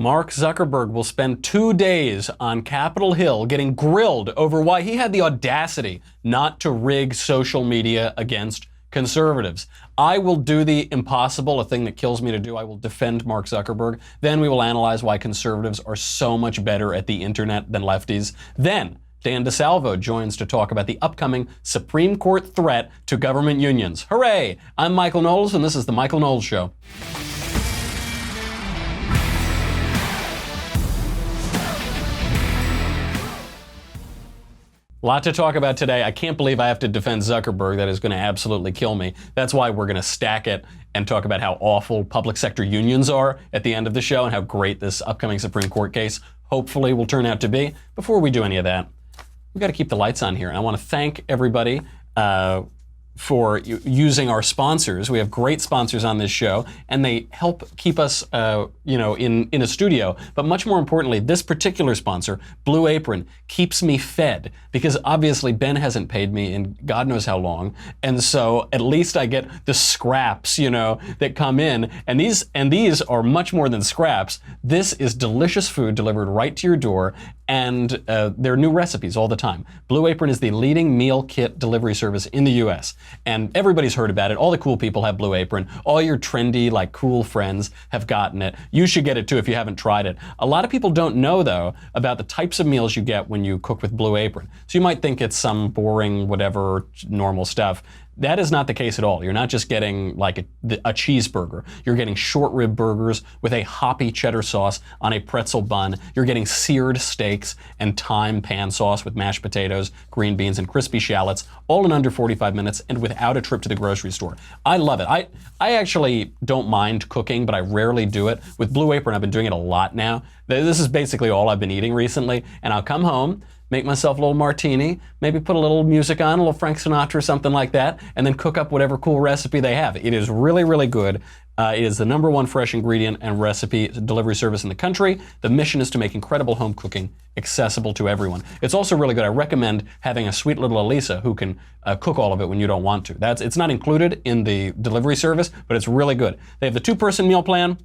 Mark Zuckerberg will spend 2 days on Capitol Hill getting grilled over why he had the audacity not to rig social media against conservatives. I will do the impossible, a thing that kills me to do. I will defend Mark Zuckerberg. Then we will analyze why conservatives are so much better at the internet than lefties. Then Dan DeSalvo joins to talk about the upcoming Supreme Court threat to government unions. Hooray! I'm Michael Knowles, and this is The Michael Knowles Show. A lot to talk about today. I can't believe I have to defend Zuckerberg. That is going to absolutely kill me. That's why we're going to stack it and talk about how awful public sector unions are at the end of the show and how great this upcoming Supreme Court case hopefully will turn out to be. Before we do any of that, we've got to keep the lights on here. And I want to thank everybody for using our sponsors. We have great sponsors on this show, and they help keep us, in a studio. But much more importantly, this particular sponsor, Blue Apron, keeps me fed because obviously Ben hasn't paid me in God knows how long, and so at least I get the scraps, that come in. And these are much more than scraps. This is delicious food delivered right to your door, and there are new recipes all the time. Blue Apron is the leading meal kit delivery service in the U.S. And everybody's heard about it. All the cool people have Blue Apron. All your trendy, cool friends have gotten it. You should get it too if you haven't tried it. A lot of people don't know, though, about the types of meals you get when you cook with Blue Apron. So you might think it's some boring, whatever, normal stuff. That is not the case at all. You're not just getting a cheeseburger. You're getting short rib burgers with a hoppy cheddar sauce on a pretzel bun. You're getting seared steaks and thyme pan sauce with mashed potatoes, green beans, and crispy shallots, all in under 45 minutes and without a trip to the grocery store. I love it. I actually don't mind cooking, but I rarely do it. With Blue Apron, I've been doing it a lot now. This is basically all I've been eating recently, and I'll come home, make myself a little martini, maybe put a little music on, a little Frank Sinatra or something like that, and then cook up whatever cool recipe they have. It is really, really good. It is the #1 fresh ingredient and recipe delivery service in the country. The mission is to make incredible home cooking accessible to everyone. It's also really good. I recommend having a sweet little Elisa who can cook all of it when you don't want to. It's not included in the delivery service, but it's really good. They have the 2-person meal plan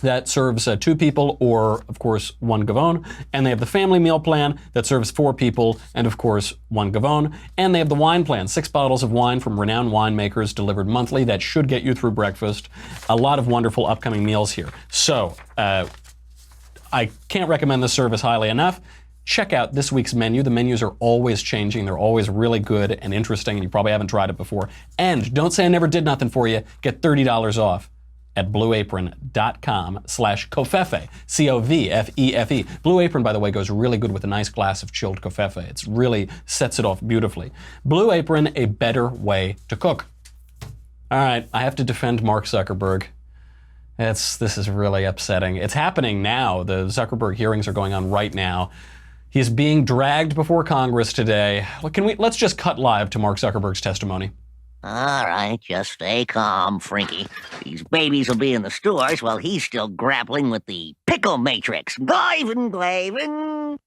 that serves 2 people or, of course, 1 gavone. And they have the family meal plan that serves 4 people and, of course, 1 gavone. And they have the wine plan, 6 bottles of wine from renowned winemakers delivered monthly that should get you through breakfast. A lot of wonderful upcoming meals here. So I can't recommend this service highly enough. Check out this week's menu. The menus are always changing. They're always really good and interesting, and you probably haven't tried it before. And don't say I never did nothing for you. Get $30 off at blueapron.com/covfefe, C-O-V-F-E-F-E. Blue Apron, by the way, goes really good with a nice glass of chilled covfefe. It really sets it off beautifully. Blue Apron, a better way to cook. All right, I have to defend Mark Zuckerberg. This is really upsetting. It's happening now. The Zuckerberg hearings are going on right now. He's being dragged before Congress today. Let's just cut live to Mark Zuckerberg's testimony. All right, just stay calm, Frankie. These babies will be in the stores while he's still grappling with the pickle matrix. Glavin.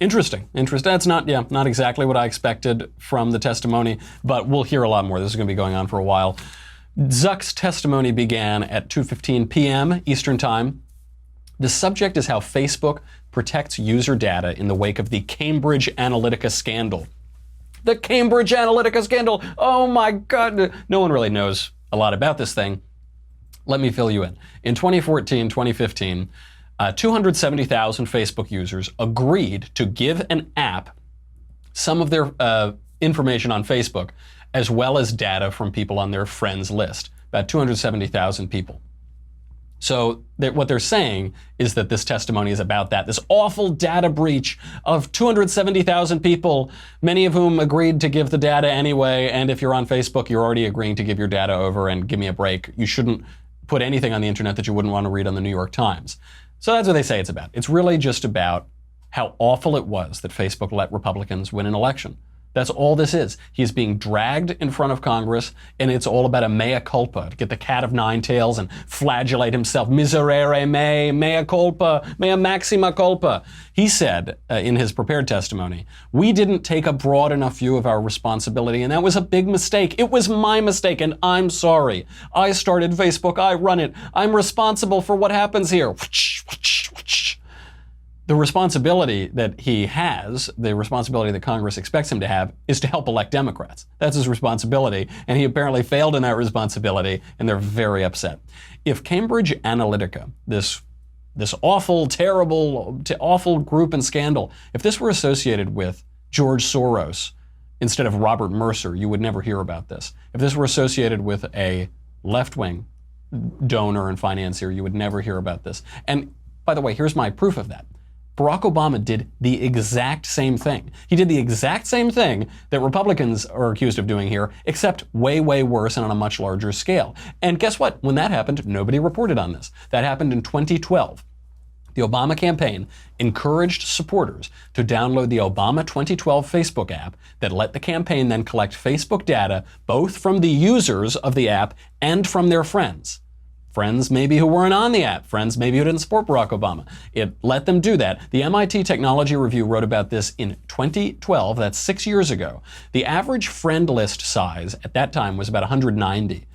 Interesting. That's not exactly what I expected from the testimony, but we'll hear a lot more. This is going to be going on for a while. Zuck's testimony began at 2:15 p.m. Eastern Time. The subject is how Facebook protects user data in the wake of the Cambridge Analytica scandal. The Cambridge Analytica scandal. Oh my God. No one really knows a lot about this thing. Let me fill you in. In 2014, 2015, 270,000 Facebook users agreed to give an app some of their information on Facebook, as well as data from people on their friends list. About 270,000 people. So what they're saying is that this testimony is about that, this awful data breach of 270,000 people, many of whom agreed to give the data anyway. And if you're on Facebook, you're already agreeing to give your data over, and give me a break. You shouldn't put anything on the internet that you wouldn't want to read on the New York Times. So that's what they say it's about. It's really just about how awful it was that Facebook let Republicans win an election. That's all this is. He's being dragged in front of Congress, and it's all about a mea culpa, to get the cat of 9 tails and flagellate himself. Miserere me, mea culpa, mea maxima culpa. He said in his prepared testimony, we didn't take a broad enough view of our responsibility, and that was a big mistake. It was my mistake, and I'm sorry. I started Facebook, I run it. I'm responsible for what happens here. the responsibility that he has, the responsibility that Congress expects him to have, is to help elect Democrats. That's his responsibility, and he apparently failed in that responsibility, and they're very upset. If Cambridge Analytica, this awful, terrible, awful group and scandal, if this were associated with George Soros instead of Robert Mercer, you would never hear about this. If this were associated with a left-wing donor and financier, you would never hear about this. And by the way, here's my proof of that. Barack Obama did the exact same thing. He did the exact same thing that Republicans are accused of doing here, except way, way worse and on a much larger scale. And guess what? When that happened, nobody reported on this. That happened in 2012. The Obama campaign encouraged supporters to download the Obama 2012 Facebook app that let the campaign then collect Facebook data both from the users of the app and from their friends. Friends maybe who weren't on the app, friends maybe who didn't support Barack Obama. It let them do that. The MIT Technology Review wrote about this in 2012, that's 6 years ago. The average friend list size at that time was about 190.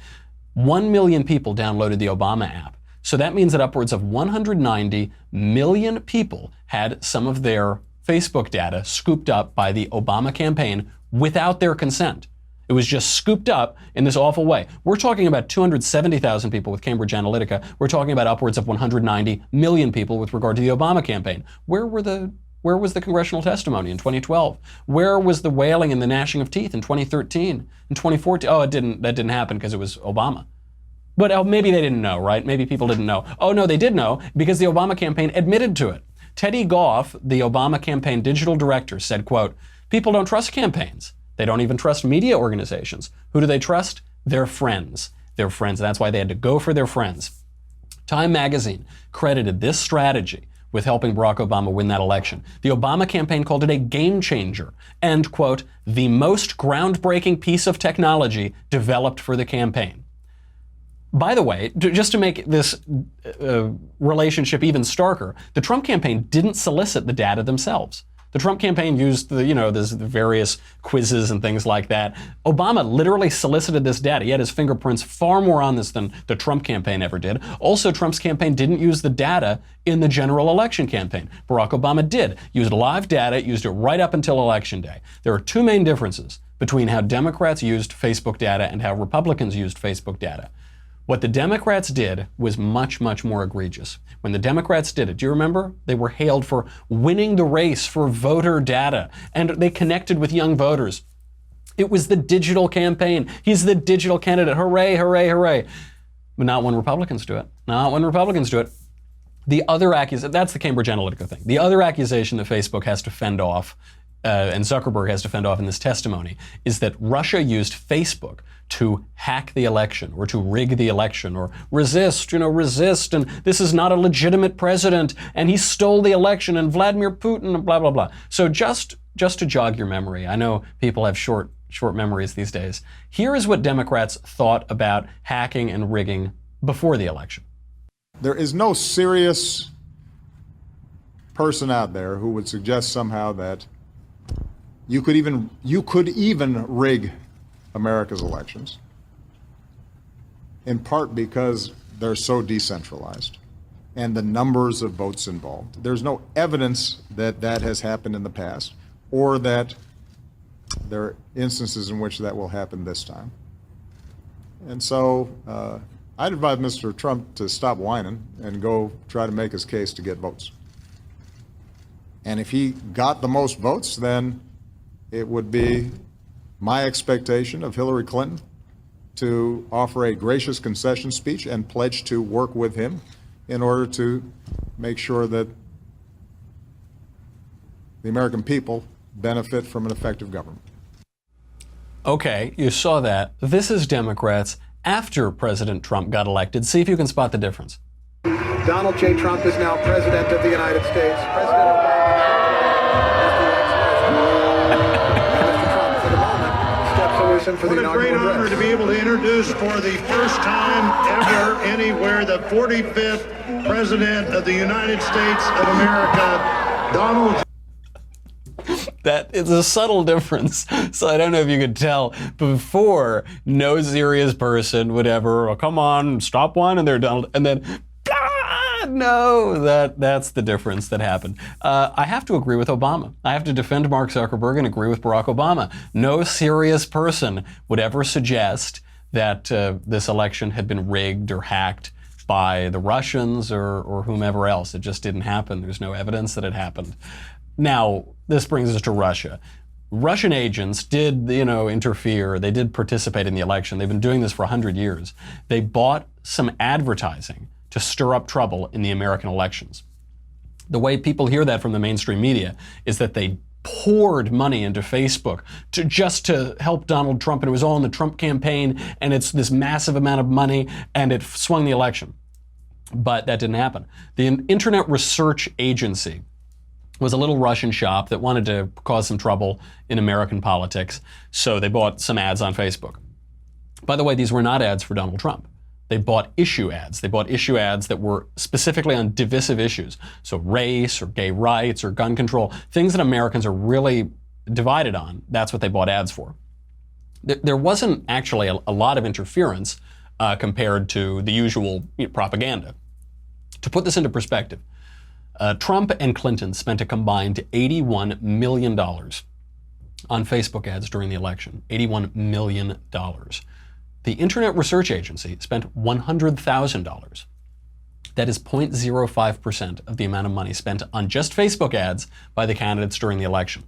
1 million people downloaded the Obama app. So that means that upwards of 190 million people had some of their Facebook data scooped up by the Obama campaign without their consent. It was just scooped up in this awful way. We're talking about 270,000 people with Cambridge Analytica. We're talking about upwards of 190 million people with regard to the Obama campaign. Where was the congressional testimony in 2012? Where was the wailing and the gnashing of teeth in 2013? In 2014? Oh, that didn't happen because it was Obama. But maybe they didn't know, right? Maybe people didn't know. Oh no, they did know because the Obama campaign admitted to it. Teddy Goff, the Obama campaign digital director, said, quote, "People don't trust campaigns. They don't even trust media organizations. Who do they trust? Their friends. Their friends. And that's why they had to go for their friends." Time magazine credited this strategy with helping Barack Obama win that election. The Obama campaign called it a game changer and, quote, "the most groundbreaking piece of technology developed for the campaign." By the way, just to make this relationship even starker, the Trump campaign didn't solicit the data themselves. The Trump campaign used the various quizzes and things like that. Obama literally solicited this data. He had his fingerprints far more on this than the Trump campaign ever did. Also, Trump's campaign didn't use the data in the general election campaign. Barack Obama did. Used live data, used it right up until Election Day. There are two main differences between how Democrats used Facebook data and how Republicans used Facebook data. What the Democrats did was much, much more egregious. When the Democrats did it, do you remember? They were hailed for winning the race for voter data, and they connected with young voters. It was the digital campaign. He's the digital candidate. Hooray, hooray, hooray. But not when Republicans do it. Not when Republicans do it. The other accusation, that's the Cambridge Analytica thing. The other accusation that Facebook has to fend off, and Zuckerberg has to fend off in this testimony, is that Russia used Facebook to hack the election or to rig the election or resist, and this is not a legitimate president and he stole the election and Vladimir Putin and blah, blah, blah. So just to jog your memory, I know people have short memories these days. Here is what Democrats thought about hacking and rigging before the election. There is no serious person out there who would suggest somehow that you could even rig America's elections, in part because they're so decentralized and the numbers of votes involved. There's no evidence that that has happened in the past or that there are instances in which that will happen this time. And so I'd advise Mr. Trump to stop whining and go try to make his case to get votes. And if he got the most votes, then it would be my expectation of Hillary Clinton to offer a gracious concession speech and pledge to work with him in order to make sure that the American people benefit from an effective government. Okay, you saw that. This is Democrats after President Trump got elected. See if you can spot the difference. Donald J. Trump is now President of the United States. President Obama for the what a great honor to be able to introduce for the first time ever anywhere the 45th President of the United States of America, Donald. That is a subtle difference. So I don't know if you could tell. Before, no serious person would ever, oh, come on, stop one, and they're Donald, and then, No, that's the difference that happened. I have to agree with Obama. I have to defend Mark Zuckerberg and agree with Barack Obama. No serious person would ever suggest that this election had been rigged or hacked by the Russians or whomever else. It just didn't happen. There's no evidence that it happened. Now, this brings us to Russia. Russian agents did, interfere. They did participate in the election. They've been doing this for 100 years. They bought some advertising to stir up trouble in the American elections. The way people hear that from the mainstream media is that they poured money into Facebook just to help Donald Trump, and it was all in the Trump campaign, and it's this massive amount of money, and it swung the election. But that didn't happen. The Internet Research Agency was a little Russian shop that wanted to cause some trouble in American politics, so they bought some ads on Facebook. By the way, these were not ads for Donald Trump. They bought issue ads. They bought issue ads that were specifically on divisive issues, so race or gay rights or gun control, things that Americans are really divided on. That's what they bought ads for. There wasn't actually a lot of interference compared to the usual propaganda. To put this into perspective, Trump and Clinton spent a combined $81 million on Facebook ads during the election. $81 million. The Internet Research Agency spent $100,000. That is 0.05% of the amount of money spent on just Facebook ads by the candidates during the election.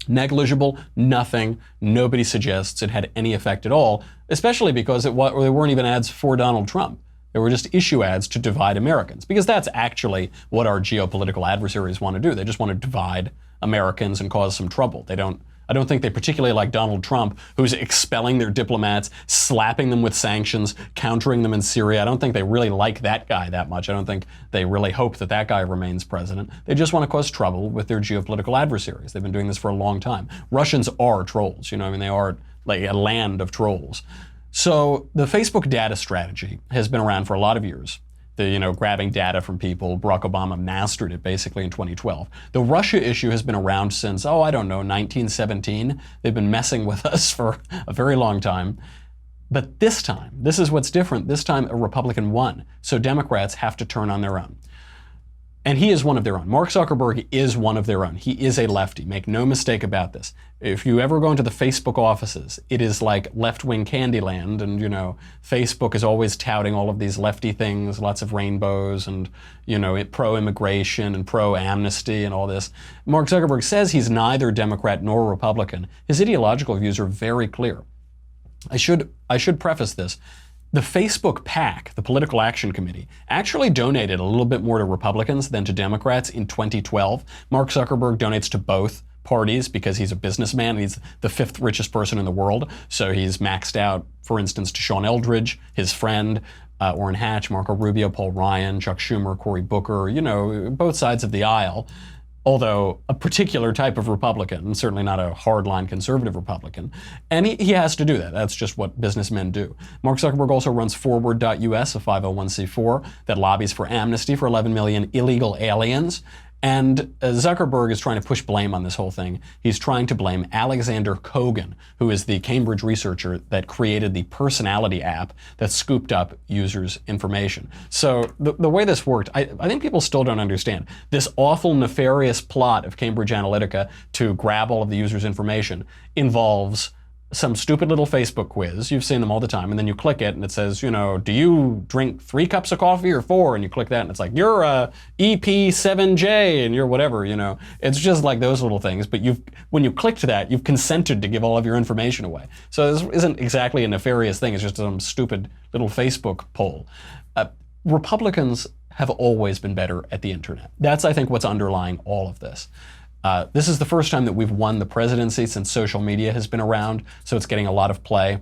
Negligible, nothing, nobody suggests it had any effect at all, especially because they weren't even ads for Donald Trump. They were just issue ads to divide Americans, because that's actually what our geopolitical adversaries want to do. They just want to divide Americans and cause some trouble. I don't think they particularly like Donald Trump, who's expelling their diplomats, slapping them with sanctions, countering them in Syria. I don't think they really like that guy that much. I don't think they really hope that that guy remains president. They just want to cause trouble with their geopolitical adversaries. They've been doing this for a long time. Russians are trolls. They are like a land of trolls. So the Facebook data strategy has been around for a lot of years. Grabbing data from people. Barack Obama mastered it basically in 2012. The Russia issue has been around since, 1917. They've been messing with us for a very long time. But this time, this is what's different. This time a Republican won. So Democrats have to turn on their own. And he is one of their own. Mark Zuckerberg is one of their own. He is a lefty. Make no mistake about this. If you ever go into the Facebook offices, it is like left-wing Candyland. And, Facebook is always touting all of these lefty things, lots of rainbows and, pro-immigration and pro-amnesty and all this. Mark Zuckerberg says he's neither Democrat nor Republican. His ideological views are very clear. I should preface this. The Facebook PAC, the Political Action Committee, actually donated a little bit more to Republicans than to Democrats in 2012. Mark Zuckerberg donates to both parties because he's a businessman. He's the fifth richest person in the world. So he's maxed out, for instance, to Sean Eldridge, his friend, Orrin Hatch, Marco Rubio, Paul Ryan, Chuck Schumer, Cory Booker, both sides of the aisle. Although a particular type of Republican, certainly not a hardline conservative Republican. And he has to do that. That's just what businessmen do. Mark Zuckerberg also runs Forward.us, a 501c4 that lobbies for amnesty for 11 million illegal aliens. And Zuckerberg is trying to push blame on this whole thing. He's trying to blame Alexander Kogan, who is the Cambridge researcher that created the personality app that scooped up users' information. So the way this worked, I think people still don't understand. This awful, nefarious plot of Cambridge Analytica to grab all of the users' information involves some stupid little Facebook quiz. You've seen them all the time. And then you click it and it says, do you drink 3 cups of coffee or 4? And you click that and it's like, you're a EP7J and you're whatever, It's just like those little things. But when you click to that, you've consented to give all of your information away. So this isn't exactly a nefarious thing. It's just some stupid little Facebook poll. Republicans have always been better at the internet. That's, I think, what's underlying all of this. This is the first time that we've won the presidency since social media has been around, so it's getting a lot of play.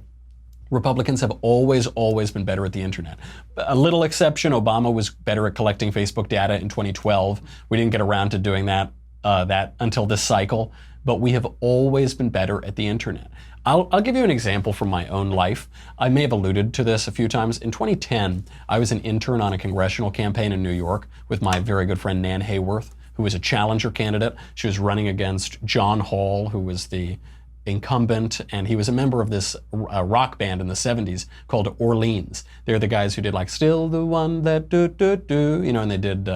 Republicans have always been better at the internet. A little exception, Obama was better at collecting Facebook data in 2012. We didn't get around to doing that until this cycle, but we have always been better at the internet. I'll give you an example from my own life. I may have alluded to this a few times. In 2010, I was an intern on a congressional campaign in New York with my very good friend Nan Hayworth, who was a challenger candidate. She was running against John Hall, who was the incumbent, and he was a member of this rock band in the 70s called Orleans. They're the guys who did like Still the One That Do Do Do, you know, and they did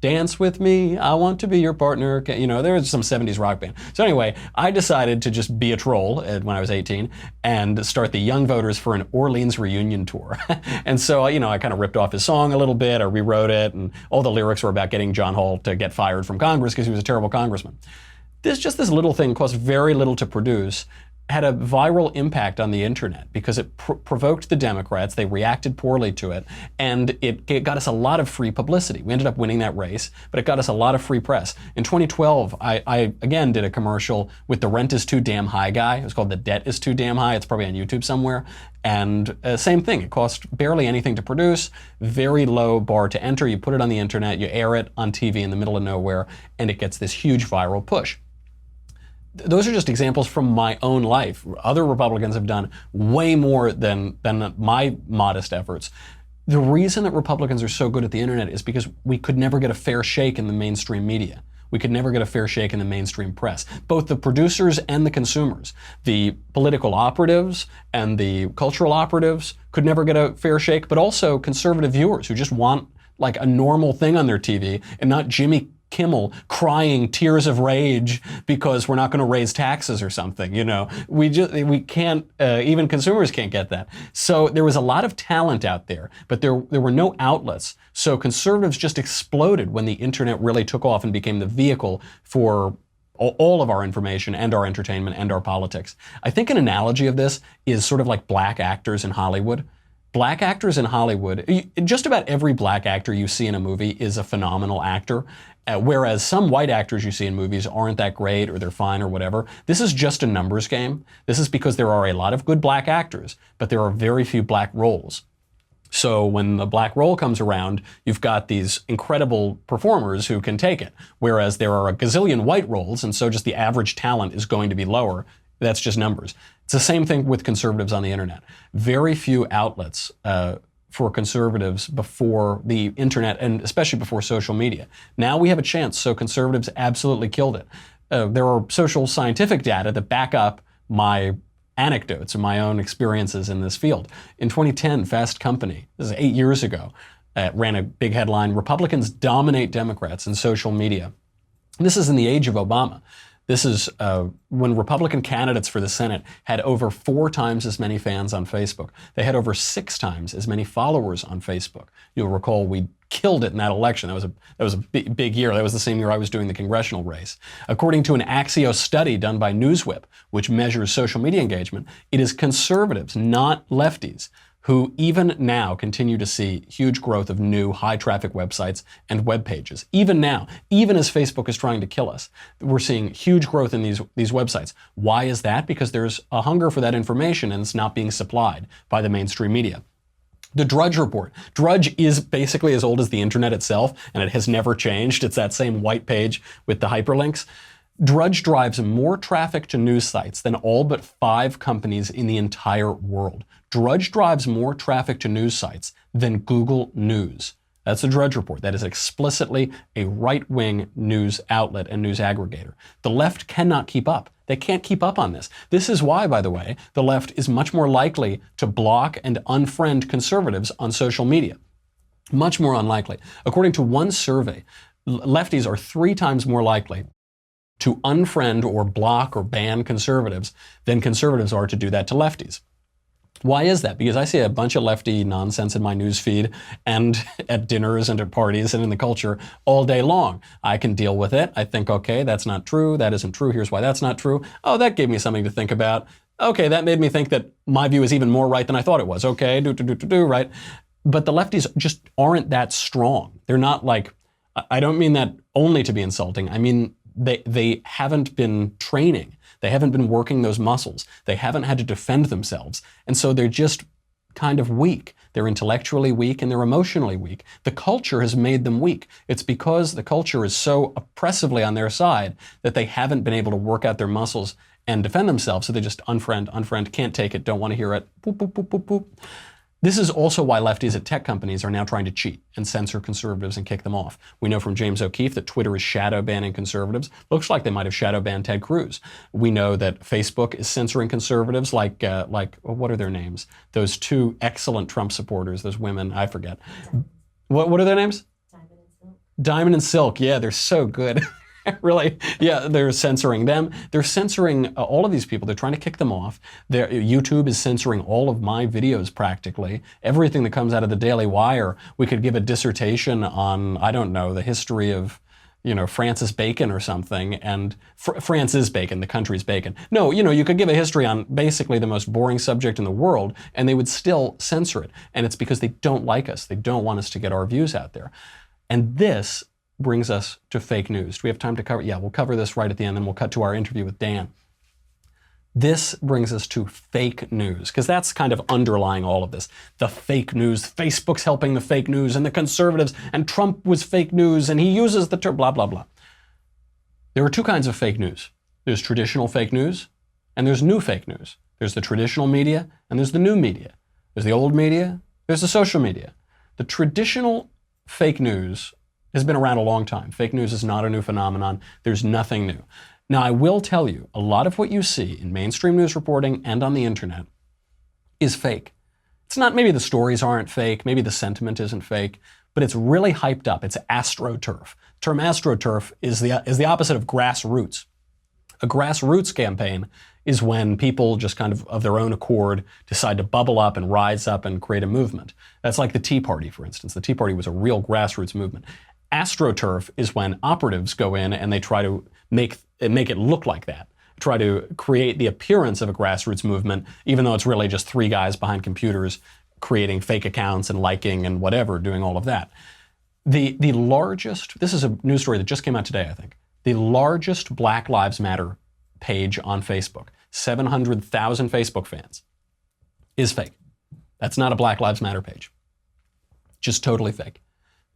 Dance With Me, I Want to Be Your Partner, you know, there was some 70s rock band. So anyway, I decided to just be a troll when I was 18 and start the Young Voters for an Orleans reunion tour. And so, you know, I kind of ripped off his song a little bit, I rewrote it, and all the lyrics were about getting John Hall to get fired from Congress because he was a terrible congressman. This little thing cost very little to produce, had a viral impact on the internet because it provoked the Democrats. They reacted poorly to it, and it got us a lot of free publicity. We ended up winning that race, but it got us a lot of free press. In 2012, I again did a commercial with the rent is too damn high guy. It was called The Debt is Too Damn High. It's probably on YouTube somewhere. And same thing, it cost barely anything to produce, very low bar to enter. You put it on the internet, you air it on TV in the middle of nowhere, and it gets this huge viral push. Those are just examples from my own life. Other Republicans have done way more than my modest efforts. The reason that Republicans are so good at the internet is because we could never get a fair shake in the mainstream media. We could never get a fair shake in the mainstream press. Both the producers and the consumers, the political operatives and the cultural operatives could never get a fair shake, but also conservative viewers who just want like a normal thing on their TV and not Jimmy Kimmel crying tears of rage because we're not going to raise taxes or something. You know, we can't, even consumers can't get that. So there was a lot of talent out there, but there were no outlets. So conservatives just exploded when the internet really took off and became the vehicle for all of our information and our entertainment and our politics. I think an analogy of this is sort of like black actors in Hollywood. Black actors in Hollywood, just about every black actor you see in a movie is a phenomenal actor, whereas some white actors you see in movies aren't that great or they're fine or whatever. This is just a numbers game. This is because there are a lot of good black actors, but there are very few black roles. So when the black role comes around, you've got these incredible performers who can take it, whereas there are a gazillion white roles, and so just the average talent is going to be lower. That's just numbers. It's the same thing with conservatives on the internet. Very few outlets for conservatives before the internet, and especially before social media. Now we have a chance, so conservatives absolutely killed it. There are social scientific data that back up my anecdotes and my own experiences in this field. In 2010, Fast Company, this is 8 years ago, ran a big headline, Republicans dominate Democrats in social media. This is in the age of Obama. This is when Republican candidates for the Senate had over 4 times as many fans on Facebook. They had over 6 times as many followers on Facebook. You'll recall we killed it in that election. That was a big year. That was the same year I was doing the congressional race. According to an Axios study done by Newswhip, which measures social media engagement, it is conservatives, not lefties, who even now continue to see huge growth of new high-traffic websites and web pages. Even now, even as Facebook is trying to kill us, we're seeing huge growth in these websites. Why is that? Because there's a hunger for that information and it's not being supplied by the mainstream media. The Drudge Report. Drudge is basically as old as the internet itself, and it has never changed. It's that same white page with the hyperlinks. Drudge drives more traffic to news sites than all but 5 companies in the entire world. Drudge drives more traffic to news sites than Google News. That's the Drudge Report. That is explicitly a right-wing news outlet and news aggregator. The left cannot keep up. They can't keep up on this. This is why, by the way, the left is much more likely to block and unfriend conservatives on social media. Much more unlikely. According to one survey, lefties are 3 times more likely to unfriend or block or ban conservatives than conservatives are to do that to lefties. Why is that? Because I see a bunch of lefty nonsense in my news feed and at dinners and at parties and in the culture all day long. I can deal with it. I think, okay, that's not true. That isn't true. Here's why that's not true. Oh, that gave me something to think about. Okay, that made me think that my view is even more right than I thought it was. Okay, right? But the lefties just aren't that strong. They're not like, I don't mean that only to be insulting. I mean, they haven't been training. They haven't been working those muscles. They haven't had to defend themselves. And so they're just kind of weak. They're intellectually weak and they're emotionally weak. The culture has made them weak. It's because the culture is so oppressively on their side that they haven't been able to work out their muscles and defend themselves. So they just unfriend, can't take it, don't want to hear it, boop, boop, boop, boop, boop. This is also why lefties at tech companies are now trying to cheat and censor conservatives and kick them off. We know from James O'Keefe that Twitter is shadow banning conservatives. Looks like they might have shadow banned Ted Cruz. We know that Facebook is censoring conservatives like what are their names? Those two excellent Trump supporters, those women, I forget. What are their names? Diamond and Silk. Yeah, they're so good. Really, yeah, they're censoring them. They're censoring all of these people. They're trying to kick them off. YouTube is censoring all of my videos practically. Everything that comes out of the Daily Wire. We could give a dissertation on, I don't know, the history of, Francis Bacon or something. And France is Bacon, the country's Bacon. No, you could give a history on basically the most boring subject in the world, and they would still censor it. And it's because they don't like us. They don't want us to get our views out there. And this brings us to fake news. Do we have time to cover? Yeah, we'll cover this right at the end, and we'll cut to our interview with Dan. This brings us to fake news, because that's kind of underlying all of this. The fake news, Facebook's helping the fake news, and the conservatives, and Trump was fake news, and he uses the term, blah, blah, blah. There are two kinds of fake news. There's traditional fake news, and there's new fake news. There's the traditional media, and there's the new media. There's the old media, there's the social media. The traditional fake news has been around a long time. Fake news is not a new phenomenon. There's nothing new. Now, I will tell you, a lot of what you see in mainstream news reporting and on the internet is fake. It's not, maybe the stories aren't fake, maybe the sentiment isn't fake, but it's really hyped up. It's astroturf. The term astroturf is the opposite of grassroots. A grassroots campaign is when people just kind of their own accord decide to bubble up and rise up and create a movement. That's like the Tea Party, for instance. The Tea Party was a real grassroots movement. AstroTurf is when operatives go in and they try to make it look like that, try to create the appearance of a grassroots movement, even though it's really just three guys behind computers creating fake accounts and liking and whatever, doing all of that. The largest, this is a news story that just came out today, I think, the largest Black Lives Matter page on Facebook, 700,000 Facebook fans, is fake. That's not a Black Lives Matter page. Just totally fake.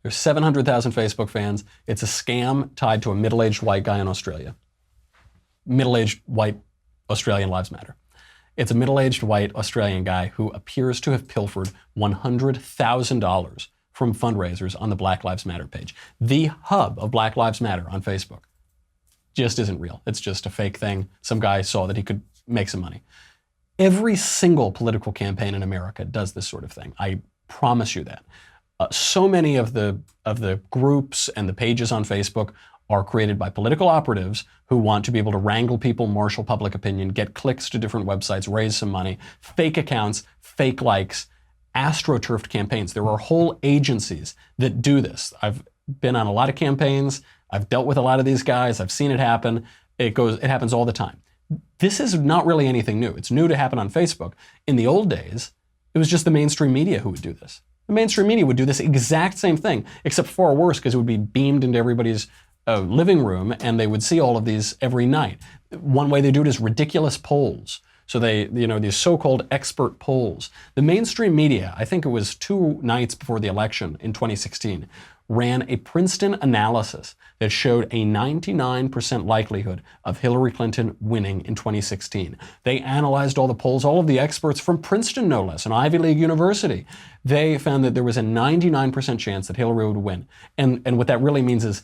There's 700,000 Facebook fans. It's a scam tied to a middle-aged white guy in Australia. Middle-aged white Australian Lives Matter. It's a middle-aged white Australian guy who appears to have pilfered $100,000 from fundraisers on the Black Lives Matter page. The hub of Black Lives Matter on Facebook just isn't real. It's just a fake thing. Some guy saw that he could make some money. Every single political campaign in America does this sort of thing. I promise you that. So many of the groups and the pages on Facebook are created by political operatives who want to be able to wrangle people, marshal public opinion, get clicks to different websites, raise some money, fake accounts, fake likes, astroturfed campaigns. There are whole agencies that do this. I've been on a lot of campaigns. I've dealt with a lot of these guys. I've seen it happen. It happens all the time. This is not really anything new. It's new to happen on Facebook. In the old days, it was just the mainstream media who would do this. The mainstream media would do this exact same thing, except far worse, because it would be beamed into everybody's living room, and they would see all of these every night. One way they do it is ridiculous polls. So these so-called expert polls. The mainstream media, I think it was 2 nights before the election in 2016, ran a Princeton analysis that showed a 99% likelihood of Hillary Clinton winning in 2016. They analyzed all the polls, all of the experts from Princeton, no less, an Ivy League university. They found that there was a 99% chance that Hillary would win. And what that really means is,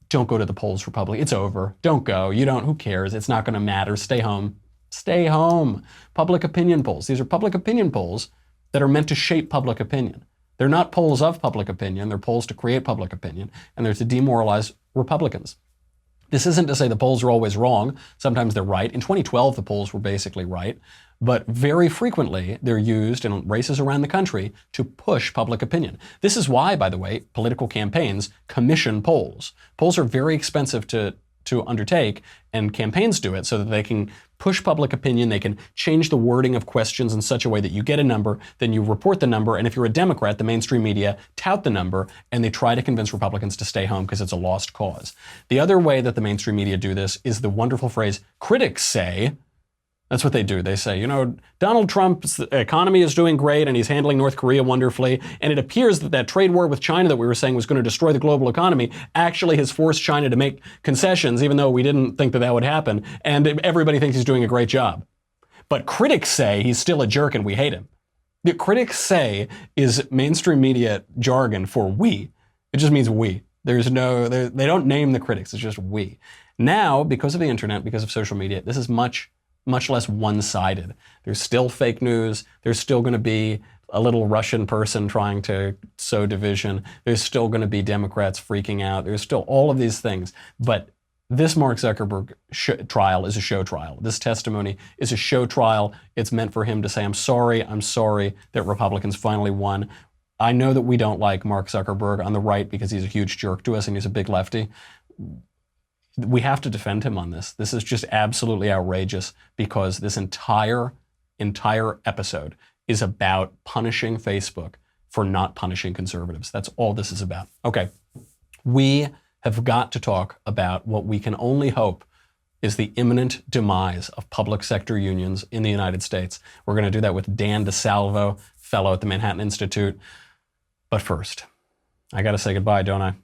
don't go to the polls, Republican. It's over. Don't go. Who cares? It's not going to matter. Stay home. Stay home. Public opinion polls. These are public opinion polls that are meant to shape public opinion. They're not polls of public opinion. They're polls to create public opinion, and they're to demoralize Republicans. This isn't to say the polls are always wrong. Sometimes they're right. In 2012, the polls were basically right, but very frequently they're used in races around the country to push public opinion. This is why, by the way, political campaigns commission polls. Polls are very expensive to undertake, and campaigns do it so that they can push public opinion. They can change the wording of questions in such a way that you get a number, then you report the number, and if you're a Democrat, the mainstream media tout the number, and they try to convince Republicans to stay home because it's a lost cause. The other way that the mainstream media do this is the wonderful phrase, critics say. That's what they do. They say, Donald Trump's economy is doing great and he's handling North Korea wonderfully. And it appears that trade war with China that we were saying was going to destroy the global economy actually has forced China to make concessions, even though we didn't think that would happen. And everybody thinks he's doing a great job. But critics say he's still a jerk and we hate him. The critics say is mainstream media jargon for we. It just means we. They don't name the critics. It's just we. Now, because of the internet, because of social media, this is much less one-sided. There's still fake news. There's still going to be a little Russian person trying to sow division. There's still going to be Democrats freaking out. There's still all of these things. But this Mark Zuckerberg trial is a show trial. This testimony is a show trial. It's meant for him to say, I'm sorry that Republicans finally won. I know that we don't like Mark Zuckerberg on the right because he's a huge jerk to us and he's a big lefty. We have to defend him on this. This is just absolutely outrageous because this entire episode is about punishing Facebook for not punishing conservatives. That's all this is about. Okay, we have got to talk about what we can only hope is the imminent demise of public sector unions in the United States. We're going to do that with Dan DeSalvo, fellow at the Manhattan Institute. But first, I got to say goodbye, don't I?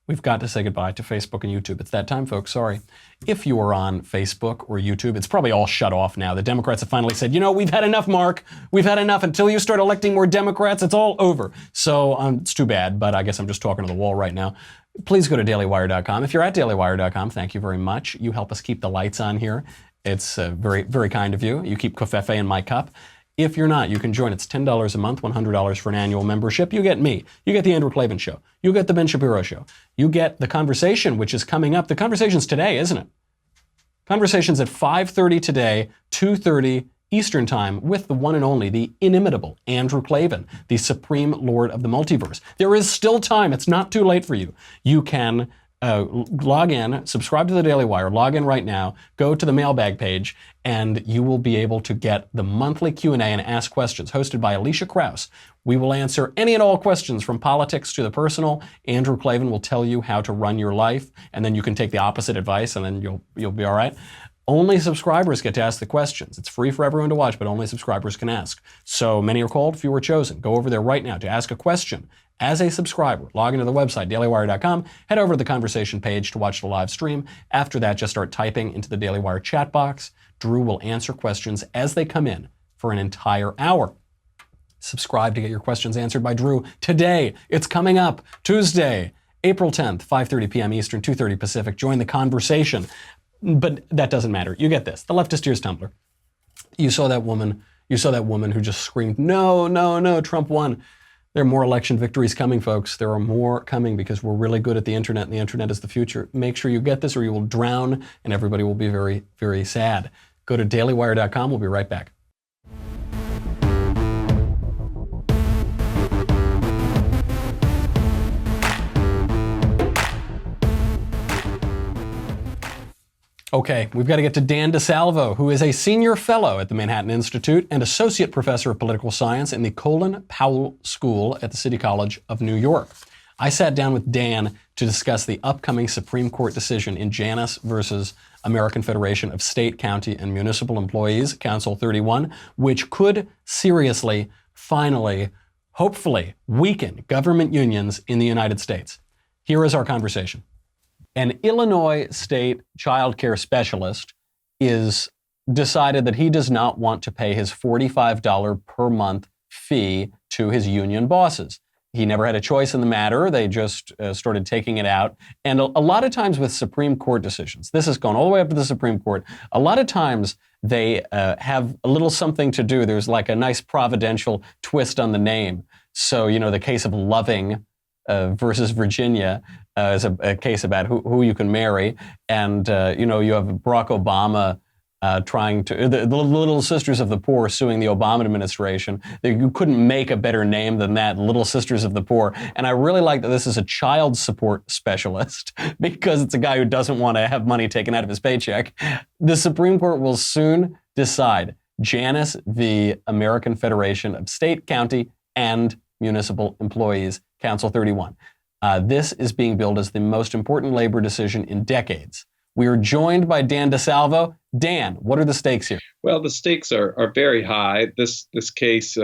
We've got to say goodbye to Facebook and YouTube. It's that time, folks. Sorry. If you are on Facebook or YouTube, it's probably all shut off now. The Democrats have finally said, we've had enough, Mark. We've had enough. Until you start electing more Democrats, it's all over. So it's too bad, but I guess I'm just talking to the wall right now. Please go to dailywire.com. If you're at dailywire.com, thank you very much. You help us keep the lights on here. It's very, very kind of you. You keep covfefe in my cup. If you're not, you can join. It's $10 a month, $100 for an annual membership. You get me. You get the Andrew Klavan Show. You get the Ben Shapiro Show. You get the conversation, which is coming up. The conversation's today, isn't it? Conversation's at 5:30 today, 2:30 Eastern Time with the one and only, the inimitable Andrew Klavan, the Supreme Lord of the Multiverse. There is still time. It's not too late for you. You can log in, subscribe to the Daily Wire, log in right now, go to the mailbag page, and you will be able to get the monthly Q&A and Ask Questions hosted by Alicia Krause. We will answer any and all questions from politics to the personal. Andrew Klavan will tell you how to run your life, and then you can take the opposite advice, and then you'll be all right. Only subscribers get to ask the questions. It's free for everyone to watch, but only subscribers can ask. So many are called, few are chosen. Go over there right now to ask a question. As a subscriber, log into the website, dailywire.com, head over to the conversation page to watch the live stream. After that, just start typing into the Daily Wire chat box. Drew will answer questions as they come in for an entire hour. Subscribe to get your questions answered by Drew today. It's coming up Tuesday, April 10th, 5:30 p.m. Eastern, 2:30 Pacific. Join the conversation. But that doesn't matter. You get this. The Leftist Ears Tumblr. You saw that woman who just screamed, no, no, no, Trump won. There are more election victories coming, folks. There are more coming because we're really good at the internet, and the internet is the future. Make sure you get this or you will drown, and everybody will be very, very sad. Go to dailywire.com. We'll be right back. Okay, we've got to get to Dan DeSalvo, who is a senior fellow at the Manhattan Institute and associate professor of political science in the Colin Powell School at the City College of New York. I sat down with Dan to discuss the upcoming Supreme Court decision in Janus versus American Federation of State, County, and Municipal Employees, Council 31, which could seriously, finally, hopefully, weaken government unions in the United States. Here is our conversation. An Illinois state child care specialist is decided that he does not want to pay his $45 per month fee to his union bosses. He never had a choice in the matter. They just started taking it out. And a lot of times with Supreme Court decisions, this has gone all the way up to the Supreme Court, a lot of times they have a little something to do. There's like a nice providential twist on the name. So, the case of Loving versus Virginia is a case about who you can marry. And, you have Barack Obama trying to, the Little Sisters of the Poor suing the Obama administration. You couldn't make a better name than that, Little Sisters of the Poor. And I really like that this is a child support specialist because it's a guy who doesn't want to have money taken out of his paycheck. The Supreme Court will soon decide Janus v. American Federation of State, County, and Municipal Employees, Council 31. This is being billed as the most important labor decision in decades. We are joined by Dan DeSalvo. Dan, what are the stakes here? Well, the stakes are very high. This case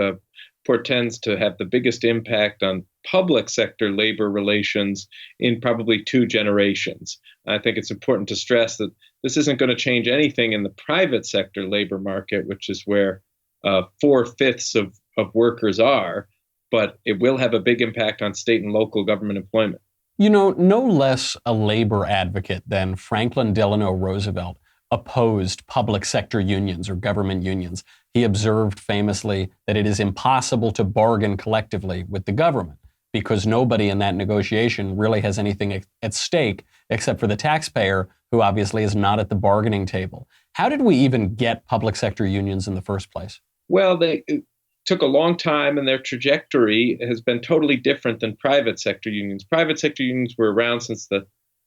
portends to have the biggest impact on public sector labor relations in probably 2 generations. I think it's important to stress that this isn't going to change anything in the private sector labor market, which is where 4/5 of workers are, but it will have a big impact on state and local government employment. You know, no less a labor advocate than Franklin Delano Roosevelt opposed public sector unions or government unions. He observed famously that it is impossible to bargain collectively with the government because nobody in that negotiation really has anything at stake except for the taxpayer, who obviously is not at the bargaining table. How did we even get public sector unions in the first place? Well, it took a long time, and their trajectory has been totally different than private sector unions. Private sector unions were around since the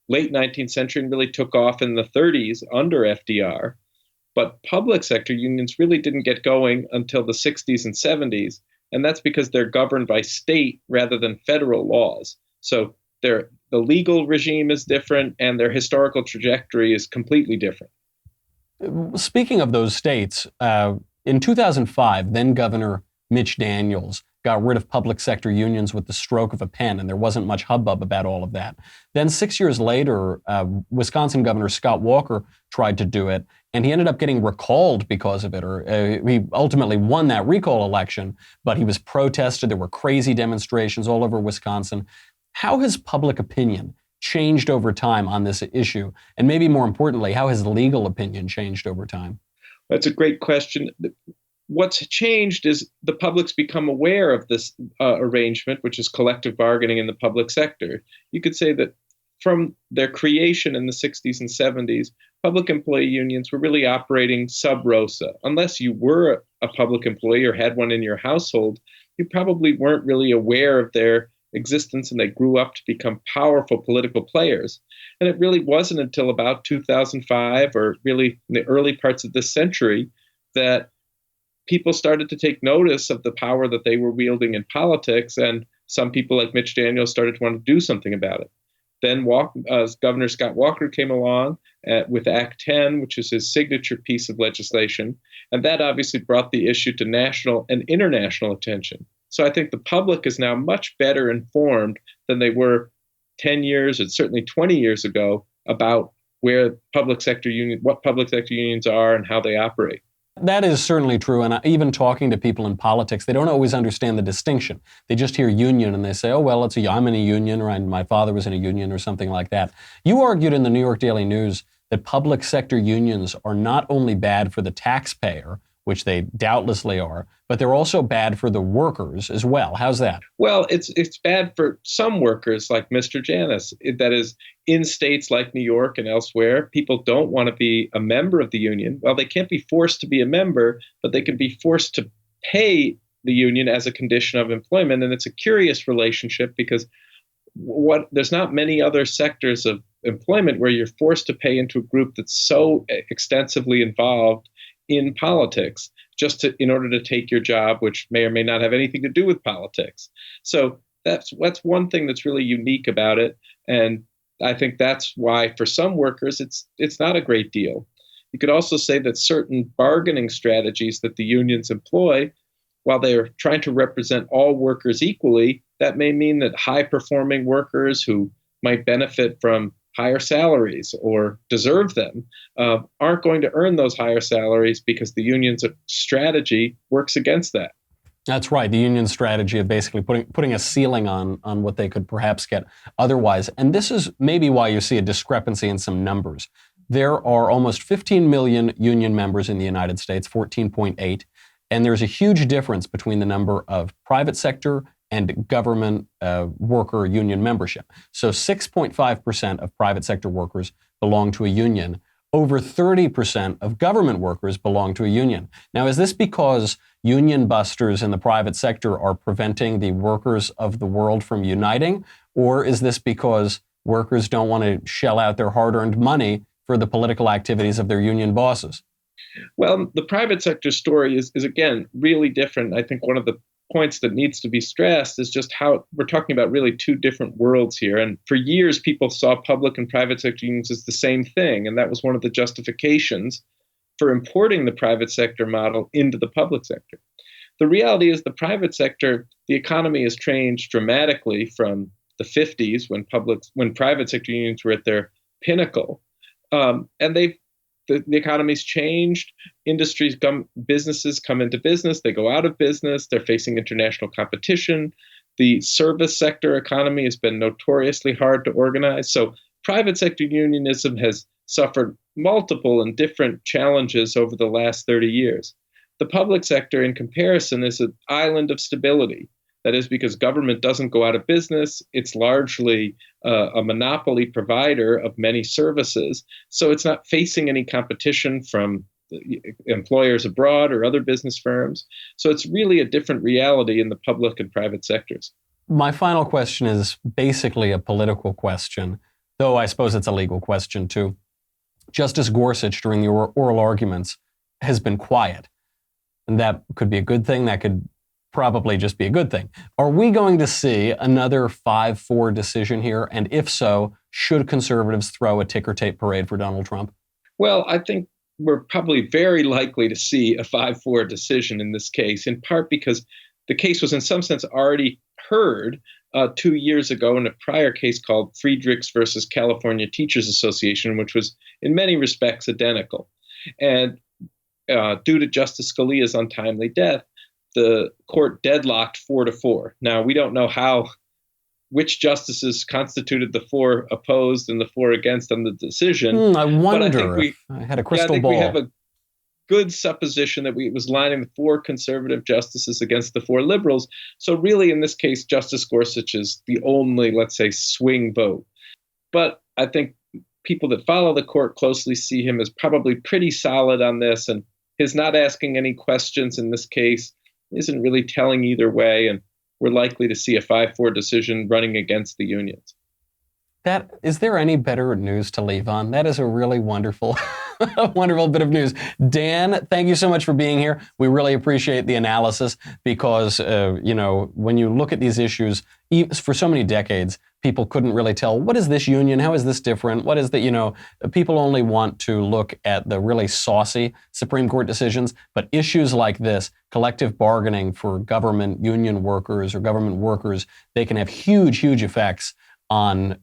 late 19th century and really took off in the 30s under FDR. But public sector unions really didn't get going until the 60s and 70s. And that's because they're governed by state rather than federal laws. So the legal regime is different and their historical trajectory is completely different. Speaking of those states, in 2005, then Governor Mitch Daniels got rid of public sector unions with the stroke of a pen, and there wasn't much hubbub about all of that. Then 6 years later, Wisconsin Governor Scott Walker tried to do it, and he ended up getting recalled because of it, or he ultimately won that recall election, but he was protested. There were crazy demonstrations all over Wisconsin. How has public opinion changed over time on this issue? And maybe more importantly, how has legal opinion changed over time? That's a great question. What's changed is the public's become aware of this arrangement, which is collective bargaining in the public sector. You could say that from their creation in the 60s and 70s, public employee unions were really operating sub rosa. Unless you were a public employee or had one in your household, you probably weren't really aware of their existence, and they grew up to become powerful political players. And it really wasn't until about 2005, or really in the early parts of this century, that people started to take notice of the power that they were wielding in politics, and some people like Mitch Daniels started to want to do something about it. Then Governor Scott Walker came along with Act 10, which is his signature piece of legislation, and that obviously brought the issue to national and international attention. So I think the public is now much better informed than they were 10 years and certainly 20 years ago about what public sector unions are and how they operate. That is certainly true. And even talking to people in politics, they don't always understand the distinction. They just hear union and they say, oh, well, I'm in a union, or my father was in a union, or something like that. You argued in the New York Daily News that public sector unions are not only bad for the taxpayer, which they doubtlessly are, but they're also bad for the workers as well. How's that? Well, it's bad for some workers like Mr. Janus. That is, in states like New York and elsewhere, people don't want to be a member of the union. Well, they can't be forced to be a member, but they can be forced to pay the union as a condition of employment. And it's a curious relationship because there's not many other sectors of employment where you're forced to pay into a group that's so extensively involved in politics in order to take your job, which may or may not have anything to do with politics. So that's one thing that's really unique about it. And I think that's why for some workers, it's not a great deal. You could also say that certain bargaining strategies that the unions employ, while they're trying to represent all workers equally, that may mean that high-performing workers who might benefit from higher salaries or deserve them aren't going to earn those higher salaries because the union's strategy works against that. That's right. The union strategy of basically putting a ceiling on what they could perhaps get otherwise. And this is maybe why you see a discrepancy in some numbers. There are almost 15 million union members in the United States, 14.8, and there's a huge difference between the number of private sector and government worker union membership. So 6.5% of private sector workers belong to a union. Over 30% of government workers belong to a union. Now, is this because union busters in the private sector are preventing the workers of the world from uniting? Or is this because workers don't want to shell out their hard-earned money for the political activities of their union bosses? Well, the private sector story is again, really different. I think one of the points that needs to be stressed is just how we're talking about really two different worlds here. And for years, people saw public and private sector unions as the same thing. And that was one of the justifications for importing the private sector model into the public sector. The reality is the private sector, the economy has changed dramatically from the 50s when private sector unions were at their pinnacle. And the the economy's changed. Businesses come into business, they go out of business, they're facing international competition. The service sector economy has been notoriously hard to organize. So private sector unionism has suffered multiple and different challenges over the last 30 years. The public sector, in comparison, is an island of stability. That is because government doesn't go out of business. It's largely a monopoly provider of many services. So it's not facing any competition from employers abroad or other business firms. So it's really a different reality in the public and private sectors. My final question is basically a political question, though I suppose it's a legal question too. Justice Gorsuch, during the oral arguments, has been quiet. And that could be a good thing. That could probably just be a good thing. Are we going to see another 5-4 decision here? And if so, should conservatives throw a ticker tape parade for Donald Trump? Well, I think we're probably very likely to see a 5-4 decision in this case, in part because the case was in some sense already heard 2 years ago in a prior case called Friedrichs versus California Teachers Association, which was in many respects identical. And due to Justice Scalia's untimely death, the court deadlocked 4-4. Now, we don't know which justices constituted the 4 opposed and the 4 against on the decision. I wonder if I had a crystal ball. We have a good supposition that it was lining the 4 conservative justices against the 4 liberals. So really, in this case, Justice Gorsuch is the only, let's say, swing vote. But I think people that follow the court closely see him as probably pretty solid on this, and his not asking any questions in this case isn't really telling either way, and we're likely to see a 5-4 decision running against the unions. Is there any better news to leave on? That is a really wonderful, wonderful bit of news. Dan, thank you so much for being here. We really appreciate the analysis because, when you look at these issues, for so many decades, people couldn't really tell, what is this union? How is this different? What is the, people only want to look at the really saucy Supreme Court decisions, but issues like this, collective bargaining for government union workers or government workers, they can have huge, huge effects on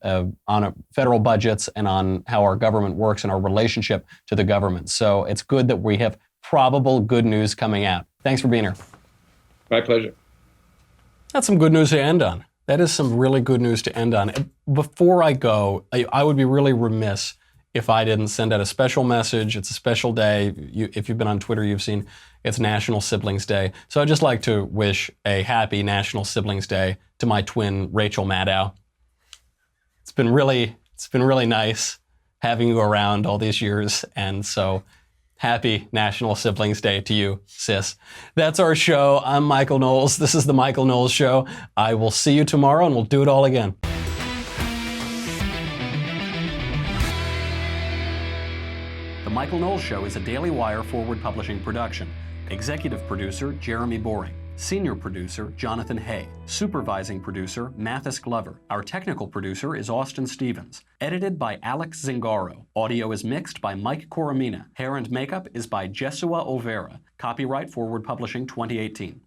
federal budgets and on how our government works and our relationship to the government. So it's good that we have probable good news coming out. Thanks for being here. My pleasure. That's some good news to end on. That is some really good news to end on. Before I go, I would be really remiss if I didn't send out a special message. It's a special day. If you've been on Twitter, you've seen it's National Siblings Day. So I'd just like to wish a happy National Siblings Day to my twin, Rachel Maddow. It's been really nice having you around all these years, and so happy National Siblings Day to you, sis. That's our show. I'm Michael Knowles. This is The Michael Knowles Show. I will see you tomorrow, and we'll do it all again. The Michael Knowles Show is a Daily Wire forward publishing production. Executive producer, Jeremy Boring. Senior producer, Jonathan Hay. Supervising producer, Mathis Glover. Our technical producer is Austin Stevens. Edited by Alex Zingaro. Audio is mixed by Mike Coromina. Hair and makeup is by Jesua Overa. Copyright Forward Publishing 2018.